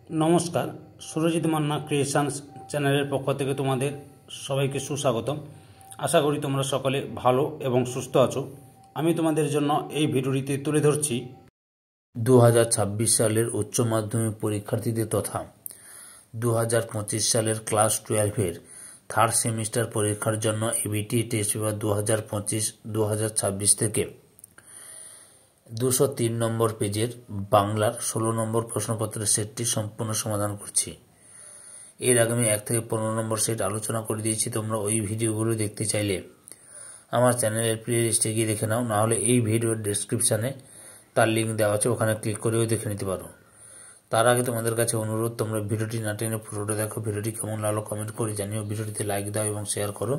নমস্কার, সুরজিৎ মান্না ক্রিয়েশনস চ্যানেলের পক্ষ থেকে তোমাদের সবাইকে সুস্বাগতম। আশা করি তোমরা সকলে ভালো এবং সুস্থ আছো। আমি তোমাদের জন্য এই ভিডিওটিতে তুলে ধরছি 2026 সালের উচ্চ মাধ্যমিক পরীক্ষার্থীদের তথা 2025 সালের ক্লাস 12-এর থার্ড সেমিস্টার পরীক্ষার জন্য এবিটি টেস্ট পেপার 2025-2026 থেকে 203 নম্বর পেজের বাংলার 16 নম্বর প্রশ্নপত্রের সেটটি সম্পূর্ণ সমাধান করছি। এর আগে আমি 1 থেকে 15 নম্বর সেট আলোচনা করে দিয়েছি। তোমরা ওই ভিডিওগুলো দেখতে চাইলে আমার চ্যানেলের প্লে লিস্টে গিয়ে দেখে নাও, নাহলে এই ভিডিওর ডেসক্রিপশানে তার লিঙ্ক দেওয়া আছে, ওখানে ক্লিক করেও দেখে নিতে পারো। তার আগে তোমাদের কাছে অনুরোধ, তোমরা ভিডিওটি না টেনে পুরোটা দেখো। ভিডিওটি কেমন লাগলো কমেন্ট করে জানিও, ভিডিওটিতে লাইক দাও এবং শেয়ার করো,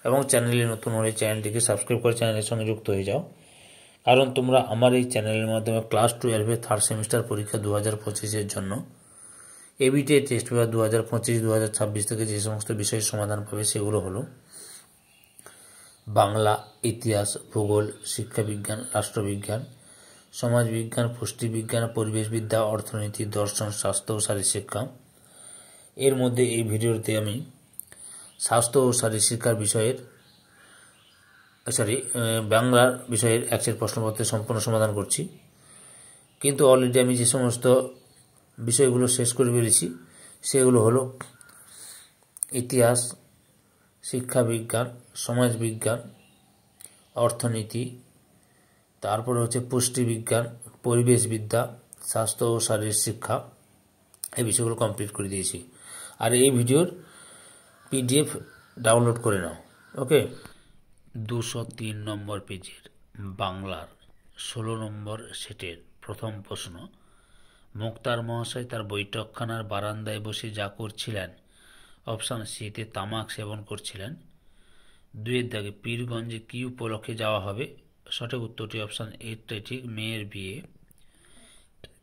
এবং চ্যানেলে নতুন হলে চ্যানেলটিকে সাবস্ক্রাইব করে চ্যানেলের সঙ্গে যুক্ত হয়ে যাও। কারণ তোমরা আমার এই চ্যানেলের মাধ্যমে ক্লাস 12-এর থার্ড সেমিস্টার পরীক্ষা 2025-এর জন্য এবিটি টেস্ট পেপার 2025-2026 থেকে যে সমস্ত বিষয়ের সমাধান পাবে সেগুলো হলো বাংলা, ইতিহাস, ভূগোল, শিক্ষাবিজ্ঞান, রাষ্ট্রবিজ্ঞান, সমাজবিজ্ঞান, পুষ্টিবিজ্ঞান, পরিবেশবিদ্যা, অর্থনীতি, দর্শন, স্বাস্থ্য ও শারীরশিক্ষা। এর মধ্যে এই ভিডিওতে আমি স্বাস্থ্য ও শারীরশিক্ষার বিষয়ের বাংলার বিষয়ের একশের প্রশ্নপত্রের সম্পূর্ণ সমাধান করছি। কিন্তু অলরেডি আমি যে সমস্ত বিষয়গুলো শেষ করে ফেলেছি সেগুলো হলো ইতিহাস, শিক্ষাবিজ্ঞান, সমাজবিজ্ঞান, অর্থনীতি, তারপরে হচ্ছে পুষ্টিবিজ্ঞান, পরিবেশবিদ্যা, স্বাস্থ্য ও শারীরিক শিক্ষা। এই বিষয়গুলো কমপ্লিট করে দিয়েছি। আর এই ভিডিওর পিডিএফ ডাউনলোড করে নাও। ওকে, 203 নম্বর পেজের বাংলার 16 নম্বর সেটের প্রথম প্রশ্ন। মুক্তার মহাশয় তার বৈঠকখানার বারান্দায় বসে যা করছিলেন, অপশান সিতে তামাক সেবন করছিলেন। 2-এর দাগে পীরগঞ্জে কী উপলক্ষে যাওয়া হবে, সঠিক উত্তরটি অপশান এটাই ঠিক, মেয়ের বিয়ে।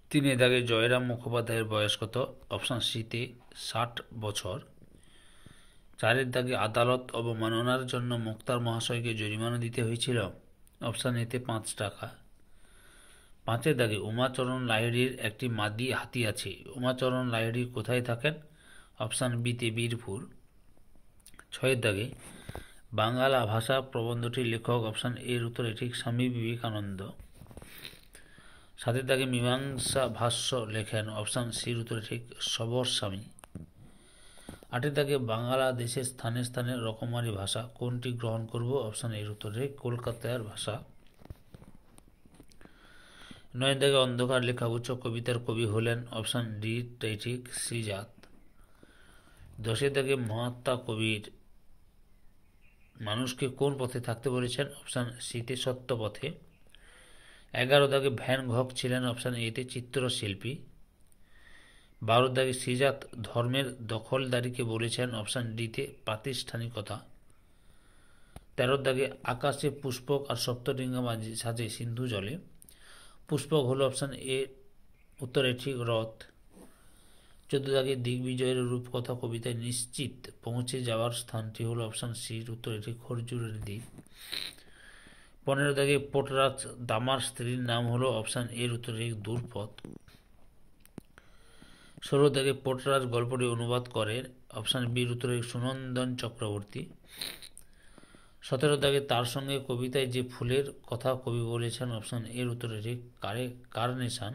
3-এর দাগে জয়রাম মুখোপাধ্যায়ের বয়স কত, অপশান সিতে 60 বছর। 4-এর দাগে আদালত অবমাননার জন্য মুক্তার মহাশয়কে জরিমানা দিতে হয়েছিল, অপশান এতে 5 টাকা। 5-এর দাগে উমাচরণ লাহিড়ীর একটি মাদি হাতি আছে, উমাচরণ লাহিড়ী কোথায় থাকেন, অপশান বিতে বীরপুর। 6-এর দাগে বাংলা ভাষা প্রবন্ধটির লেখক, অপশান এর উত্তরে ঠিক স্বামী বিবেকানন্দ। 7-এর দাগে মীমাংসা ভাষ্য লেখেন, অপশান সির উত্তরে ঠিক সবর স্বামী। 8-এর দাগে বাংলাদেশের স্থানে স্থানে রকমারি ভাষা কোনটি গ্রহণ করব, অপশান এর উত্তরে কলকাতার ভাষা। 9-এর দাগে অন্ধকার লেখা উচ্চ কবিতার কবি হলেন, অপশান ডি টাই ঠিক শ্রীজাত। 10-এর দাগে মহাত্মা কবির মানুষকে কোন পথে থাকতে বলেছেন, অপশান সিতে সত্য পথে। 11 দাগে ভ্যান গঘ ছিলেন, অপশান এতে চিত্রশিল্পী। 12 দাগে শ্রীজাত ধর্মের দখলদারিকে বলেছেন, অপশান ডিতে প্রাতিষ্ঠানিকতা। 13 দাগে আকাশে পুষ্পক আর সপ্তডিঙ্গা সাজে সিন্ধু জলে, পুষ্পক হলো অপশান এ উত্তরে ঠিক রথ। 14 দাগে দিগ্বিজয়ের রূপকথা কবিতায় নিশ্চিত পৌঁছে যাওয়ার স্থানটি হলো, অপশান সির উত্তরে ঠিক খরজুরের দ্বীপ। 15 দাগে পোটরাজ দামার স্ত্রীর নাম হলো, অপশান এর উত্তরে ঠিক দূরপথ। 16 দাগে পোটরাজ গল্পটি অনুবাদ করেন, অপশান বির উত্তরে সুনন্দন চক্রবর্তী। 17 দাগে তার সঙ্গে কবিতায় যে ফুলের কথা কবি বলেছেন, অপশান এর উত্তরে ঠিক কার্নেশন।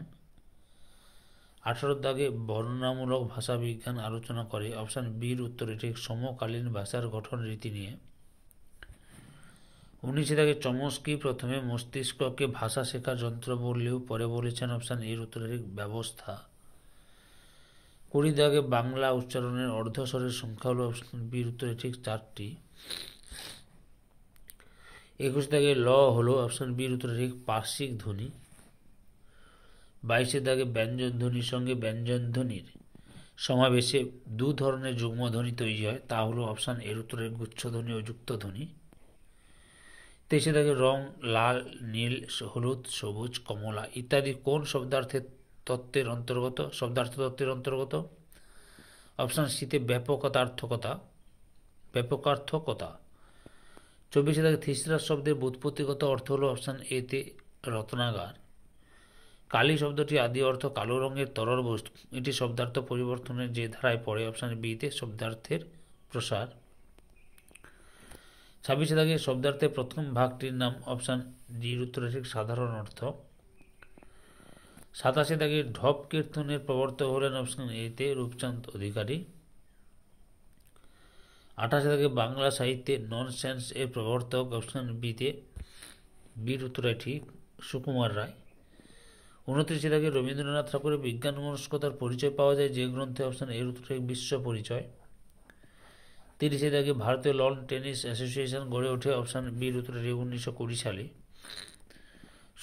18 দাগে বর্ণনামূলক ভাষা বিজ্ঞান আলোচনা করে, অপশান বির উত্তরে ঠিক সমকালীন ভাষার গঠন রীতি নিয়ে। 19 দাগে চমস্কি প্রথমে মস্তিষ্ককে ভাষা শেখার যন্ত্র বললেও পরে বলেছেন, অপশান এর উত্তরে ঠিক ব্যবস্থা। 20 দাগে বাংলা উচ্চারণের অর্ধস্বরের সংখ্যা হলো, অপশান বির উত্তরে ঠিক 4টি। 21 দাগে ল হলো, অপশান বির উত্তরে ঠিক পার্শ্বিক ধ্বনি। 22 দাগে ব্যঞ্জন ধ্বনির সঙ্গে ব্যঞ্জন ধ্বনির সমাবেশে 2 ধরনের যুগ্ম ধ্বনি তৈরি হয়, তা হলো, অপশান এর উত্তরে গুচ্ছধ্বনি ও যুক্তধ্বনি। 23 দাগে রং লাল, নীল, হলুদ, সবুজ, কমলা ইত্যাদি কোন শব্দার্থ তত্ত্বের অন্তর্গত, অপশান সিতে ব্যাপকার্থকতা। 24 দাগে থিসরাস শব্দের ব্যুৎপত্তিগত অর্থ হলো, অপশান এতে রত্নাগার। কালি শব্দটি আদি অর্থ কালো রঙের তরল বস্তু। এটি শব্দার্থ পরিবর্তনের যে ধারায় পড়ে অপশান বিতে শব্দার্থের প্রসার। 26 দাগে শব্দার্থের প্রথম ভাগটির নাম অপশান ডির উত্তরে ঠিক সাধারণ অর্থ। 27 দাগে ঢপ কীর্তনের প্রবর্তক হলেন অপশান এতে রূপচাঁদ অধিকারী। 28 দাগে বাংলা সাহিত্যে ননসেন্স এর প্রবর্তক অপশান বিতে বীর উত্তরে ঠিক সুকুমার রায়। 29 দাগে রবীন্দ্রনাথ ঠাকুরের বিজ্ঞান মনস্কতার পরিচয় পাওয়া যায় যে গ্রন্থে অপশান এর উত্তরে বিশ্ব পরিচয়। 30 দাগে ভারতীয় লন টেনিস অ্যাসোসিয়েশন গড়ে ওঠে অপশান বির উত্তরে 1920 সালে।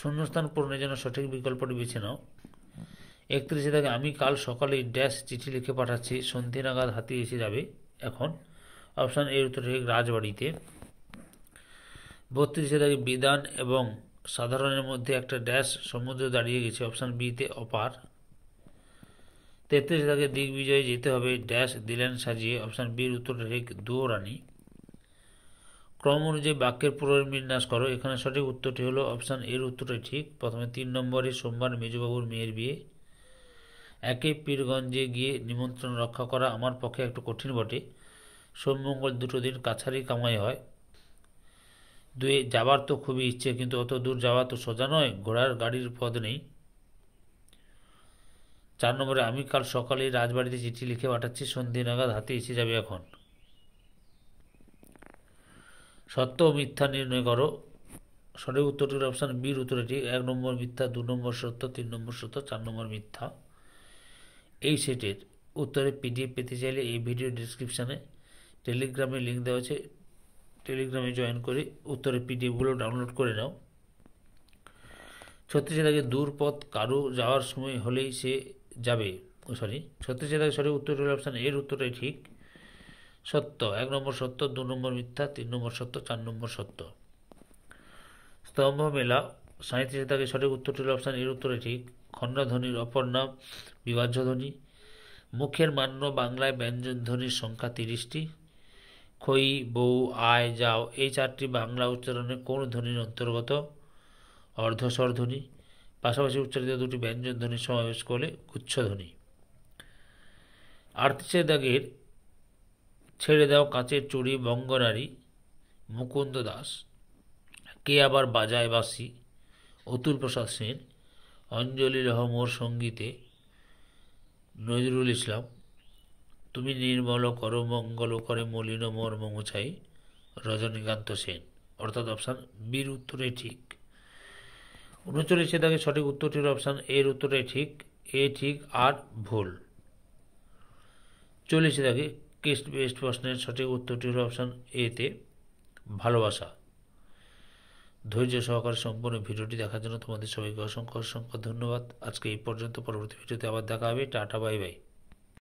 শূন্যস্থান পূরণের জন্য সঠিক বিকল্পটি বেছে নাও। 31 দাগে আমি কাল সকালে ড্যাশ চিঠি লিখে পাঠাচ্ছি, সন্ধে নাগাদ হাতে এসে যাবে এখন অপশান এর উত্তরে ঠিক রাজবাড়িতে। 32 দাগে বিধান এবং সাধারণের মধ্যে একটা ড্যাশ সমুদ্র দাঁড়িয়ে গেছে অপশান বিতে অপার। 33 দাগে দিগ্বিজয়ে যেতে হবে ড্যাশ দিলেন সাজিয়ে অপশান বির উত্তরে ঠিক দুয়োরানি। ক্রম অনুযায়ী বাক্যের পুনর্বিন্যাস করো। এখানে সঠিক উত্তরটি হলো অপশান এর উত্তরটি ঠিক। প্রথমে 3 নম্বরে সোমবার মেজবাবুর মেয়ের বিয়ে। 1 পীরগঞ্জে গিয়ে নিমন্ত্রণ রক্ষা করা আমার পক্ষে একটু কঠিন বটে, সোমমঙ্গল দুটো দিন কাছারি কামাই হয়। 2 যাবার তো খুবই ইচ্ছে, কিন্তু অত দূর যাওয়া তো সোজা নয়, ঘোড়ার গাড়ির পথ নেই। 4 নম্বরে আমি কাল সকালে রাজবাড়িতে চিঠি লিখে পাঠাচ্ছি, সন্ধে নাগাদ হাতে এসে যাবে এখন। সত্য ও মিথ্যা নির্ণয় করো। সঠিক উত্তরটির অপশান বির উত্তরে ঠিক। 1 নম্বর মিথ্যা, 2 নম্বর সত্য, 3 নম্বর সত্য, 4 নম্বর মিথ্যা। এই সেটের উত্তরে পিডিএফ পেতে চাইলে এই ভিডিও ডিসক্রিপশানে টেলিগ্রামে লিঙ্ক দেওয়া আছে, টেলিগ্রামে জয়েন করে উত্তরে পিডিএফগুলো ডাউনলোড করে নাও। 36 দাগে দূর পথ কারো যাওয়ার সময় হলেই সে যাবে 36 দাগে সঠিক উত্তর হল অপশান এর উত্তরটাই ঠিক সত্য। 1 নম্বর সত্য, 2 নম্বর মিথ্যা, 3 নম্বর সত্য, 4 নম্বর সত্য। স্তম্ভ মেলা 37 দাগে সঠিক উত্তরটি হল অপশান এর উত্তরে ঠিক খণ্ডধ্বনির অপর নাম বিভাজ্য ধ্বনি। মুখের মান্য বাংলায় ব্যঞ্জন ধ্বনির সংখ্যা 30টি। খই, বউ, আয়, যাও এই 4টি বাংলা উচ্চারণে কোন ধ্বনির অন্তর্গত? অর্ধস্বর ধ্বনি। পাশাপাশি উচ্চারিত 2টি ব্যঞ্জন ধ্বনির সমাবেশ করলে গুচ্ছধ্বনি। 38 দাগের ছেড়ে দাও কাঁচের চুড়ি বঙ্গনারী মুকুন্দ দাস। কে আবার বাজায় বাঁশি অতুল প্রসাদ সেন। অঞ্জলি রহ মোর সঙ্গীতে নজরুল ইসলাম। তুমি নির্মল করো মঙ্গল করে মলিন মোর মমছাই রজনীকান্ত সেন। অর্থাৎ অপশান বির উত্তরে ঠিক। 39 দাগে সঠিক উত্তরটির অপশান এর উত্তরে ঠিক, এ ঠিক আর ভুল। 40 দাগে কেস্ট বেস্ট প্রশ্নের সঠিক উত্তরটি হল অপশান এতে ভালোবাসা। ধৈর্য সহকারে সম্পূর্ণ ভিডিওটি দেখার জন্য তোমাদের সবাইকে অসংখ্য অসংখ্য ধন্যবাদ। আজকে এই পর্যন্ত, পরবর্তী ভিডিওতে আবার দেখা হবে। Tata, bye bye.